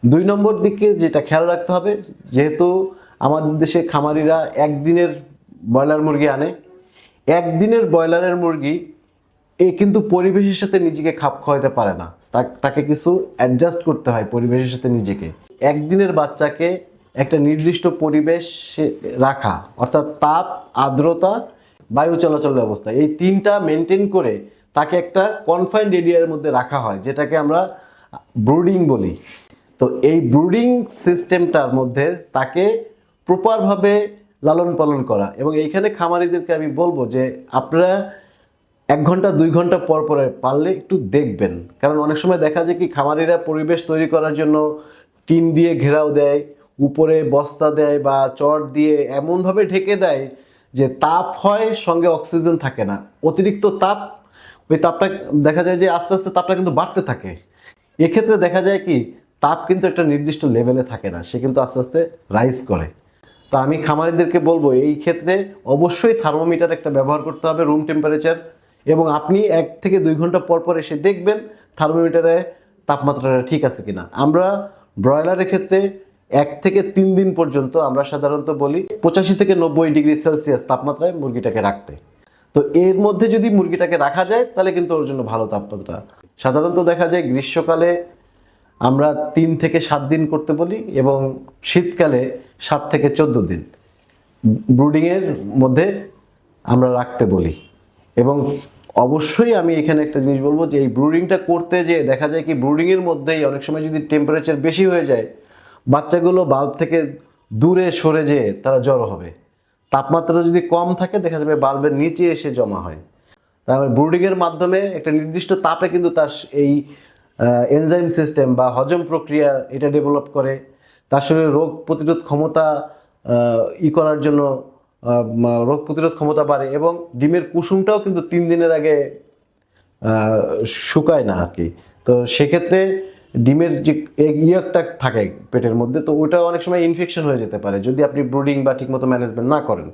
দুই নম্বর দিকে যেটা খেয়াল রাখতে হবে, যেহেতু আমাদের দেশে খামারিরা একদিনের ব্রয়লার মুরগি আনে, একদিনের ব্রয়লারের মুরগি কিন্তু পরিবেশের সাথে নিজেকে খাপ খাওয়াতে পারে না, তাকে কিছু অ্যাডজাস্ট করতে হয় পরিবেশের সাথে নিজেকে। একদিনের বাচ্চাকে একটা নির্দিষ্ট পরিবেশে রাখা, অর্থাৎ তাপ, আর্দ্রতা, বায়ু চলাচল ব্যবস্থা, এই তিনটা মেনটেন করে তাকে একটা কনফাইন্ড এরিয়ার মধ্যে রাখা হয়, যেটাকে আমরা ব্রুডিং বলি। তো এই ব্রুডিং সিস্টেমটার মধ্যে তাকে প্রপারভাবে লালন পালন করা। এবং এইখানে খামারিদেরকে আমি বলবো যে আপনারা 1 ঘন্টা 2 ঘন্টা পর পরে পারলে একটু দেখবেন, কারণ অনেক সময় দেখা যায় কি খামারিরা পরিবেশ তৈরি করার জন্য টিন দিয়ে ঘেরাও দেয়, উপরে বস্তা দেয় বা চট দিয়ে এমনভাবে ঢেকে দেয় যে তাপ হয়, সঙ্গে অক্সিজেন থাকে না, অতিরিক্ত তাপ, ওই তাপটা দেখা যায় যে আস্তে আস্তে তাপটা কিন্তু বাড়তে থাকে। এক্ষেত্রে দেখা যায় কি তাপ কিন্তু একটা নির্দিষ্ট লেভেলে থাকে না, সে কিন্তু আস্তে আস্তে রাইজ করে। তো আমি খামারিদেরকে বলবো এই ক্ষেত্রে অবশ্যই থার্মোমিটার একটা ব্যবহার করতে হবে, রুম টেম্পারেচার, এবং আপনি 1 থেকে 2 ঘন্টা পর পর এসে দেখবেন থার্মোমিটারে তাপমাত্রাটা ঠিক আছে কিনা। আমরা ব্রয়লারের ক্ষেত্রে 1 থেকে 3 দিন পর্যন্ত আমরা সাধারণত বলি 85 থেকে 90 ডিগ্রি সেলসিয়াস তাপমাত্রায় মুরগিটাকে রাখতে। তো এর মধ্যে যদি মুরগিটাকে রাখা যায় তাহলে কিন্তু ওর জন্য ভালো তাপমাত্রা। সাধারণত দেখা যায় গ্রীষ্মকালে আমরা 3 থেকে 7 দিন করতে বলি এবং শীতকালে 7 থেকে 14 দিন ব্রুডিংয়ের মধ্যে আমরা রাখতে বলি। এবং অবশ্যই আমি এখানে একটা জিনিস বলবো যে এই ব্রুডিংটা করতে যেয়ে দেখা যায় কি ব্রুডিংয়ের মধ্যেই অনেক সময় যদি টেম্পারেচার বেশি হয়ে যায়, বাচ্চাগুলো বাল্ব থেকে দূরে সরে যেয়ে তারা জড়ো হবে। তাপমাত্রা যদি কম থাকে দেখা যাবে বাল্বের নিচে এসে জমা হয়। তারপরে ব্রুডিংয়ের মাধ্যমে একটা নির্দিষ্ট তাপে কিন্তু তার এই এনজাইম সিস্টেম বা হজম প্রক্রিয়া এটা ডেভেলপ করে, তার শরীরে রোগ প্রতিরোধ ক্ষমতা করার জন্য রোগ প্রতিরোধ ক্ষমতা বাড়ে, এবং ডিমের কুসুমটাও কিন্তু 3 দিনের আগে শুকায় না আর কি। তো সেক্ষেত্রে ডিমের যে ইয়ারটা থাকে পেটের মধ্যে, তো ওটা অনেক সময় ইনফেকশন হয়ে যেতে পারে যদি আপনি ব্রুডিং বা ঠিকমতো ম্যানেজমেন্ট না করেন।